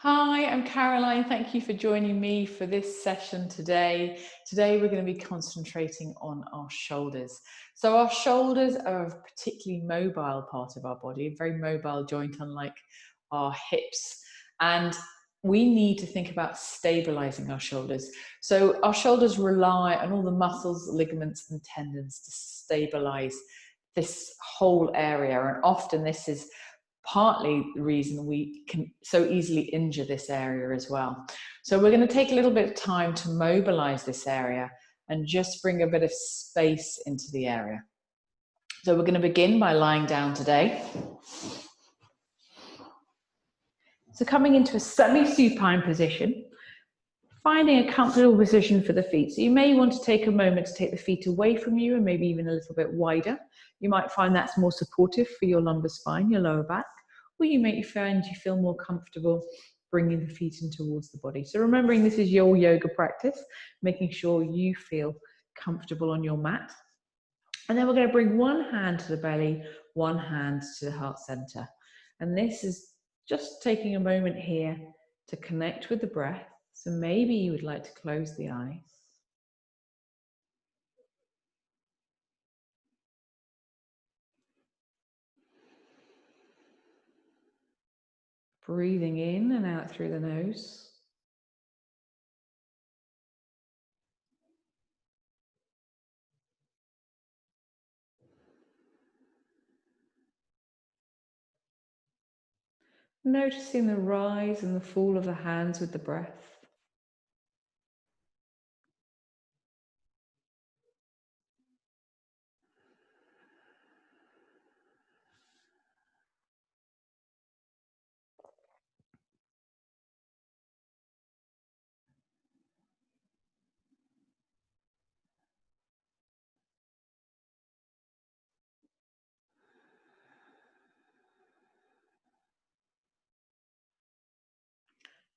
Hi, I'm Caroline. Thank you for joining me for this session today. Today we're going to be concentrating on our shoulders. So our shoulders are a particularly mobile part of our body, a very mobile joint, unlike our hips. And we need to think about stabilizing our shoulders. So our shoulders rely on all the muscles, ligaments, and tendons to stabilize this whole area. And often this is partly the reason we can so easily injure this area as well. So we're going to take a little bit of time to mobilize this area and just bring a bit of space into the area. So we're going to begin by lying down today. So coming into a semi-supine position, finding a comfortable position for the feet. So you may want to take a moment to take the feet away from you and maybe even a little bit wider. You might find that's more supportive for your lumbar spine, your lower back. Or you may find you feel more comfortable bringing the feet in towards the body. So remembering this is your yoga practice, making sure you feel comfortable on your mat. And then we're going to bring one hand to the belly, one hand to the heart center. And this is just taking a moment here to connect with the breath. So maybe you would like to close the eyes. Breathing in and out through the nose. Noticing the rise and the fall of the hands with the breath.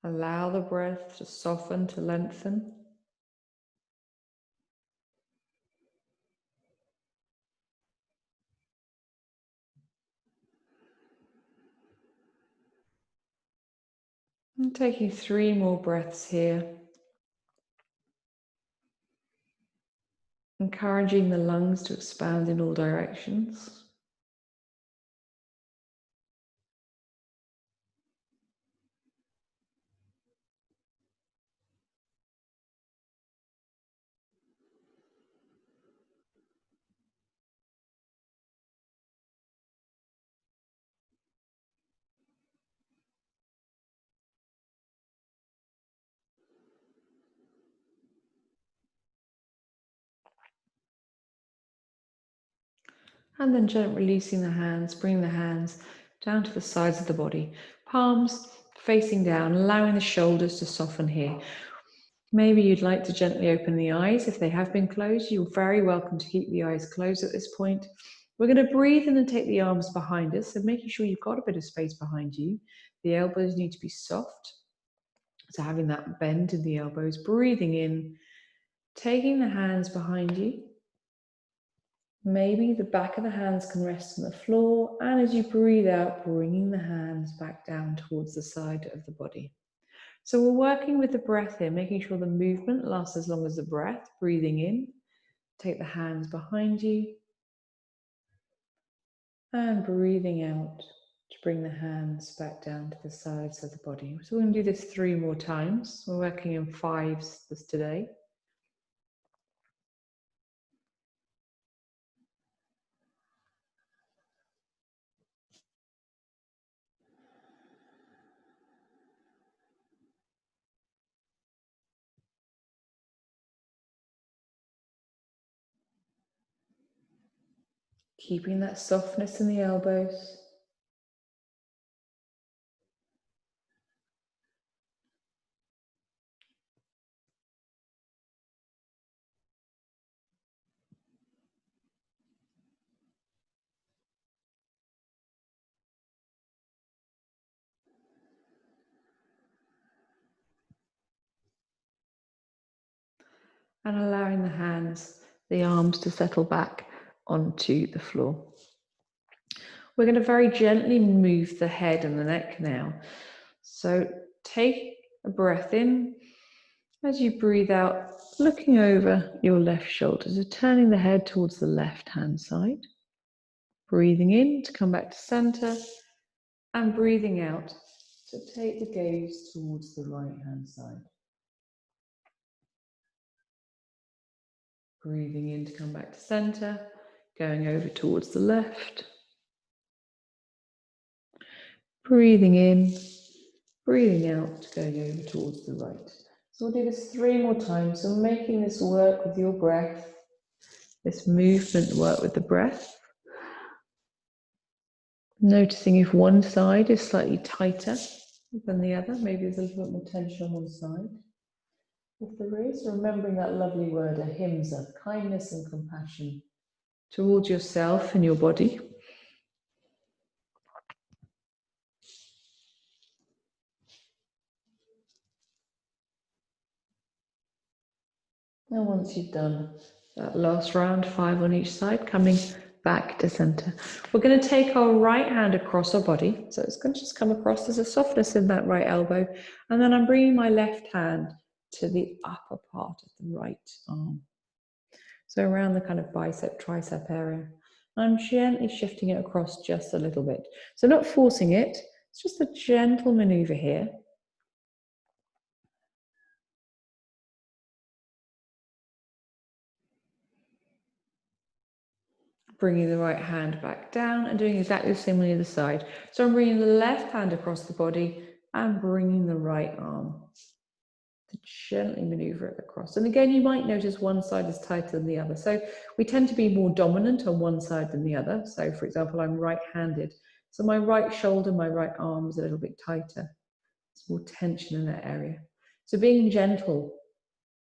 Allow the breath to soften, to lengthen. And taking 3 more breaths here. Encouraging the lungs to expand in all directions. And then gently releasing the hands, bringing the hands down to the sides of the body. Palms facing down, allowing the shoulders to soften here. Maybe you'd like to gently open the eyes. If they have been closed, you're very welcome to keep the eyes closed at this point. We're going to breathe in and take the arms behind us, so making sure you've got a bit of space behind you. The elbows need to be soft. So having that bend in the elbows, breathing in, taking the hands behind you. Maybe the back of the hands can rest on the floor, and as you breathe out, bringing the hands back down towards the side of the body. So we're working with the breath here, making sure the movement lasts as long as the breath. Breathing in, take the hands behind you, and breathing out to bring the hands back down to the sides of the body. So we're going to do this 3 more times. We're working in 5s this today. Keeping that softness in the elbows. And allowing the hands, the arms to settle back onto the floor. We're going to very gently move the head and the neck now. So take a breath in. As you breathe out, looking over your left shoulder, so turning the head towards the left-hand side. Breathing in to come back to center, and breathing out to take the gaze towards the right-hand side. Breathing in to come back to center, going over towards the left. Breathing in, breathing out, going over towards the right. So we'll do this 3 more times. So making this work with your breath, this movement work with the breath. Noticing if one side is slightly tighter than the other, maybe there's a little bit more tension on one side. If there is, remembering that lovely word, ahimsa, kindness and compassion towards yourself and your body. And once you've done that last round, 5 on each side, coming back to center. We're going to take our right hand across our body. So it's going to just come across. There's a softness in that right elbow. And then I'm bringing my left hand to the upper part of the right arm. So around the kind of bicep, tricep area. I'm gently shifting it across just a little bit. So not forcing it. It's just a gentle maneuver here. Bringing the right hand back down and doing exactly the same on the other side. So I'm bringing the left hand across the body and bringing the right arm to gently maneuver it across. And again, you might notice one side is tighter than the other. So we tend to be more dominant on one side than the other. So for example, I'm right-handed. So my right shoulder, my right arm is a little bit tighter. There's more tension in that area. So being gentle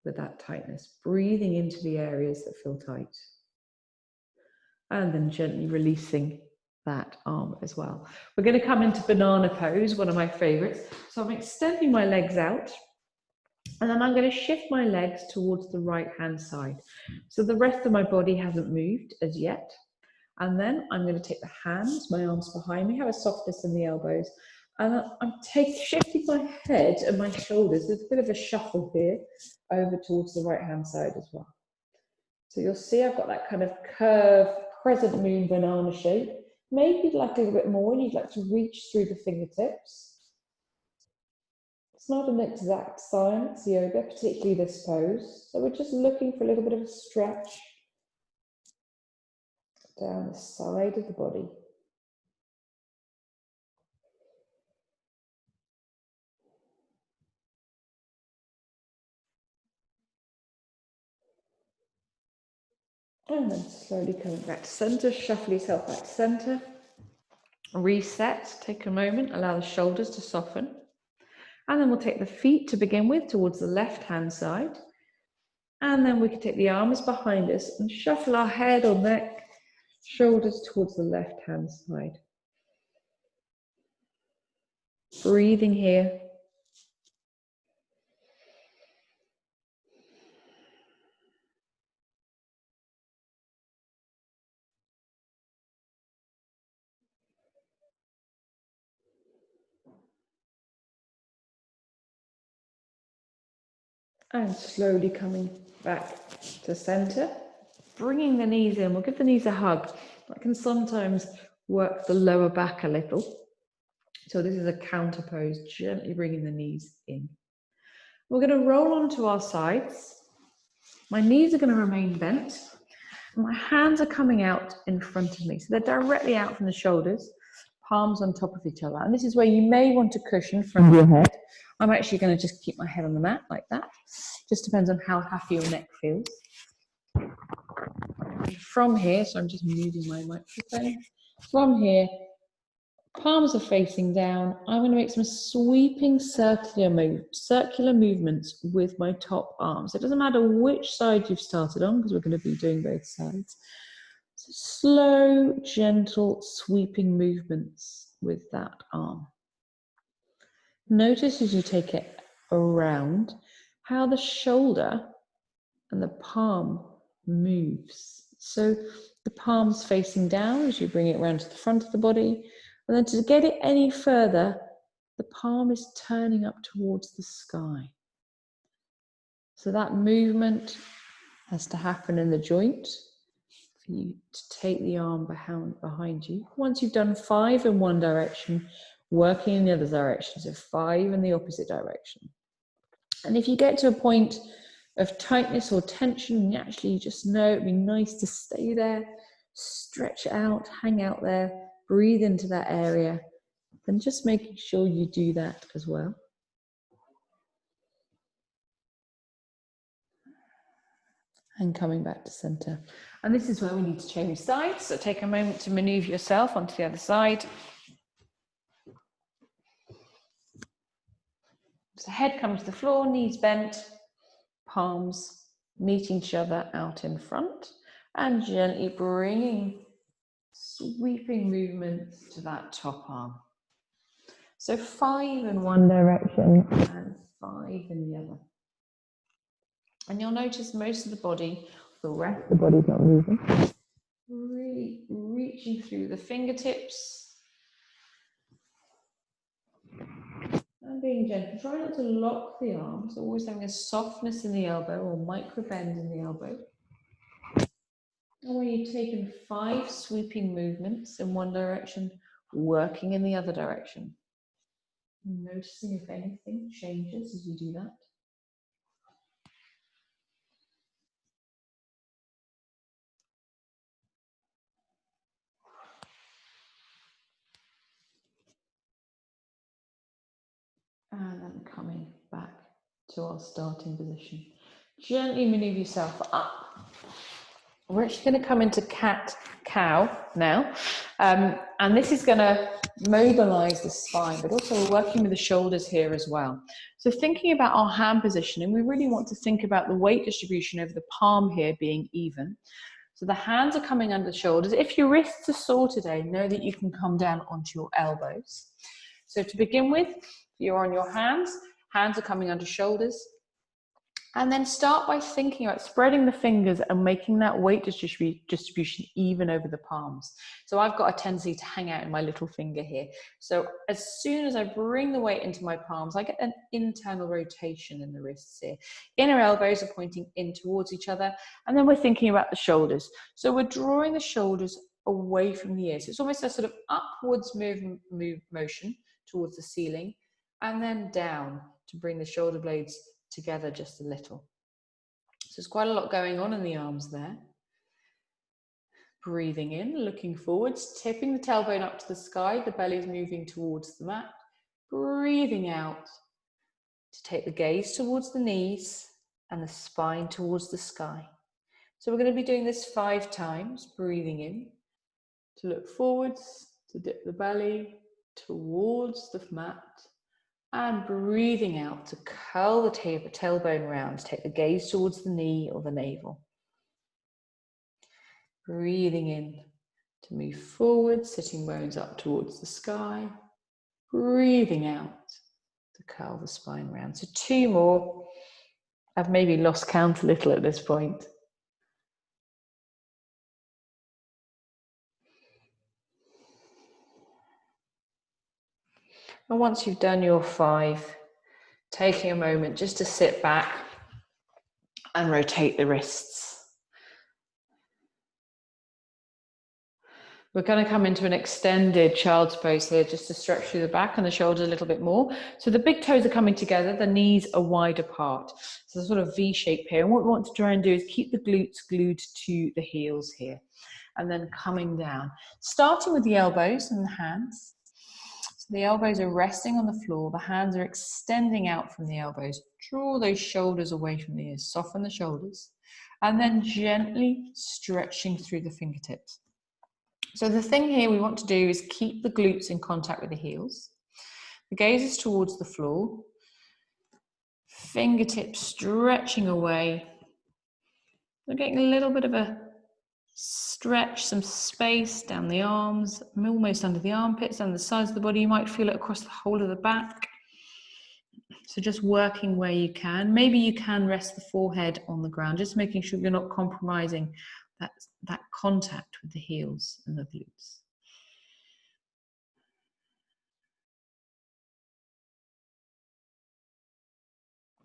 with that tightness, breathing into the areas that feel tight. And then gently releasing that arm as well. We're going to come into banana pose, one of my favorites. So I'm extending my legs out, and then I'm going to shift my legs towards the right-hand side. So the rest of my body hasn't moved as yet. And then I'm going to take the hands, my arms behind me, have a softness in the elbows. And I'm shifting my head and my shoulders, there's a bit of a shuffle here, over towards the right-hand side as well. So you'll see I've got that kind of curved crescent moon banana shape. Maybe you'd like a little bit more and you'd like to reach through the fingertips. It's not an exact science, yoga, particularly this pose. So we're just looking for a little bit of a stretch down the side of the body. And then slowly coming back to center, shuffle yourself back to center. Reset, take a moment, allow the shoulders to soften. And then we'll take the feet to begin with towards the left-hand side. And then we can take the arms behind us and shuffle our head or neck, shoulders towards the left-hand side. Breathing here. And slowly coming back to center, bringing the knees in. We'll give the knees a hug. That can sometimes work the lower back a little. So this is a counter pose, gently bringing the knees in. We're going to roll onto our sides. My knees are going to remain bent. My hands are coming out in front of me. So they're directly out from the shoulders, palms on top of each other. And this is where you may want to cushion from your head. I'm actually going to just keep my head on the mat like that. Just depends on how happy your neck feels. From here, so I'm just moving my microphone. From here, palms are facing down. I'm going to make some sweeping circular movements with my top arm. So it doesn't matter which side you've started on, because we're going to be doing both sides. So slow, gentle, sweeping movements with that arm. Notice as you take it around how the shoulder and the palm moves. So the palm's facing down as you bring it around to the front of the body. And then to get it any further, the palm is turning up towards the sky. So that movement has to happen in the joint for you to take the arm behind you. Once you've done 5 in one direction, working in the other direction, so 5 in the opposite direction. And if you get to a point of tightness or tension, you just know it'd be nice to stay there, stretch out, hang out there, breathe into that area, then just making sure you do that as well. And coming back to center. And this is where we need to change sides. So take a moment to maneuver yourself onto the other side. So head comes to the floor, knees bent, palms meeting each other out in front, and gently bringing sweeping movements to that top arm. So 5 in one direction and 5 in the other. And you'll notice most of the body, the rest of the body's not moving. Really reaching through the fingertips. And being gentle. Try not to lock the arms, always having a softness in the elbow or micro bend in the elbow. And when you've taken 5 sweeping movements in one direction, working in the other direction. Noticing if anything changes as you do that. And then coming back to our starting position. Gently maneuver yourself up. We're actually going to come into cat-cow now. And this is going to mobilise the spine, but also we're working with the shoulders here as well. So thinking about our hand positioning, we really want to think about the weight distribution over the palm here being even. So the hands are coming under the shoulders. If your wrists are sore today, know that you can come down onto your elbows. So to begin with, you're on your hands are coming under shoulders. And then start by thinking about spreading the fingers and making that weight distribution even over the palms. So I've got a tendency to hang out in my little finger here. So as soon as I bring the weight into my palms, I get an internal rotation in the wrists here. Inner elbows are pointing in towards each other. And then we're thinking about the shoulders. So we're drawing the shoulders away from the ears. So it's almost a sort of upwards motion towards the ceiling, and then down to bring the shoulder blades together just a little. So there's quite a lot going on in the arms there. Breathing in, looking forwards, tipping the tailbone up to the sky, the belly's moving towards the mat. Breathing out to take the gaze towards the knees and the spine towards the sky. So we're going to be doing this 5 times, breathing in, to look forwards, to dip the belly towards the mat, and breathing out to curl the tailbone round, take the gaze towards the knee or the navel. Breathing in to move forward, sitting bones up towards the sky. Breathing out to curl the spine round. So 2 more. I've maybe lost count a little at this point. And once you've done your 5, taking a moment just to sit back and rotate the wrists. We're going to come into an extended child's pose here just to stretch through the back and the shoulders a little bit more. So the big toes are coming together, the knees are wide apart. So sort of V shape here. And what we want to try and do is keep the glutes glued to the heels here. And then coming down, starting with the elbows and the hands. So the elbows are resting on the floor, the hands are extending out from the elbows. Draw those shoulders away from the ears, soften the shoulders, and then gently stretching through the fingertips. So the thing here we want to do is keep the glutes in contact with the heels. The gaze is towards the floor. Fingertips stretching away. We're getting a little bit of a stretch, some space down the arms, almost under the armpits, and the sides of the body. You might feel it across the whole of the back. So just working where you can. Maybe you can rest the forehead on the ground, just making sure you're not compromising that contact with the heels and the glutes.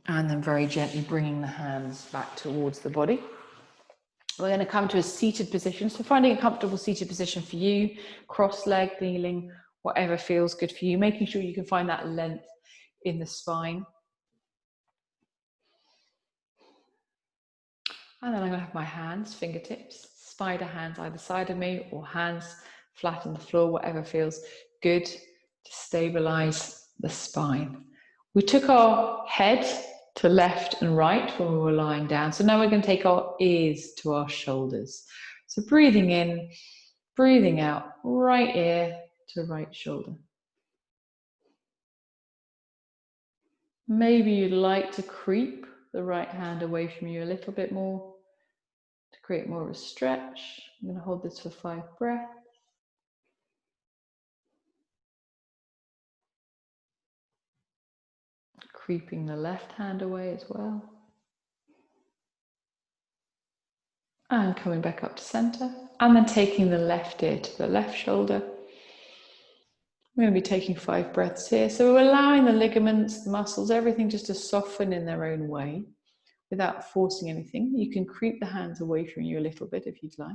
And then very gently bringing the hands back towards the body. We're going to come to a seated position. So finding a comfortable seated position for you, cross-legged, kneeling, whatever feels good for you, making sure you can find that length in the spine. And then I'm going to have my hands, fingertips, spider hands either side of me, or hands flat on the floor, whatever feels good to stabilize the spine. We took our head to left and right when we were lying down. So now we're going to take our ears to our shoulders. So breathing in, breathing out, right ear to right shoulder. Maybe you'd like to creep the right hand away from you a little bit more to create more of a stretch. I'm going to hold this for 5 breaths. Creeping the left hand away as well. And coming back up to center. And then taking the left ear to the left shoulder. We're going to be taking 5 breaths here. So we're allowing the ligaments, the muscles, everything just to soften in their own way without forcing anything. You can creep the hands away from you a little bit if you'd like.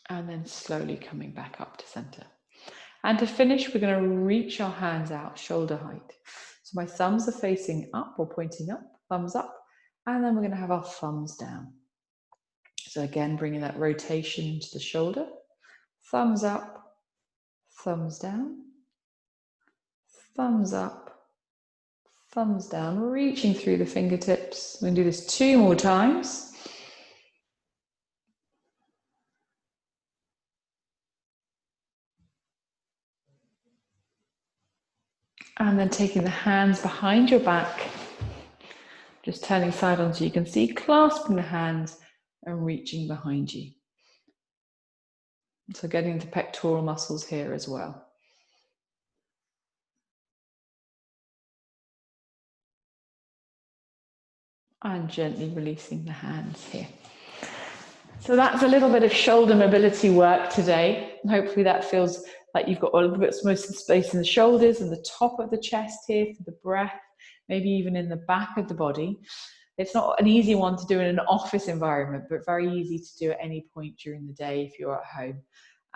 And then slowly coming back up to center. And to finish, we're going to reach our hands out shoulder height. So my thumbs are facing up or pointing up, thumbs up, and then we're going to have our thumbs down. So again, bringing that rotation into the shoulder, thumbs up, thumbs down, thumbs up, thumbs down, reaching through the fingertips. We're going to do this 2 more times. And then taking the hands behind your back, just turning side on so you can see, clasping the hands and reaching behind you. So getting the pectoral muscles here as well. And gently releasing the hands here. So that's a little bit of shoulder mobility work today. And hopefully that feels like you've got a little bit of space in the shoulders and the top of the chest here for the breath, maybe even in the back of the body. It's not an easy one to do in an office environment, but very easy to do at any point during the day if you're at home,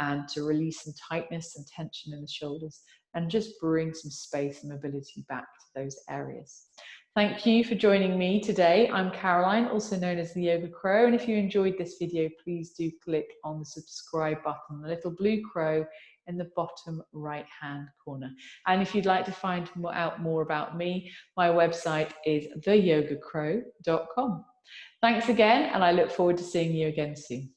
and to release some tightness and tension in the shoulders and just bring some space and mobility back to those areas. Thank you for joining me today. I'm Caroline, also known as the Yoga Crow, and if you enjoyed this video, please do click on the subscribe button, the little blue crow in the bottom right hand corner. And if you'd like to find out more about me, my website is theyogacrow.com. Thanks again, and I look forward to seeing you again soon.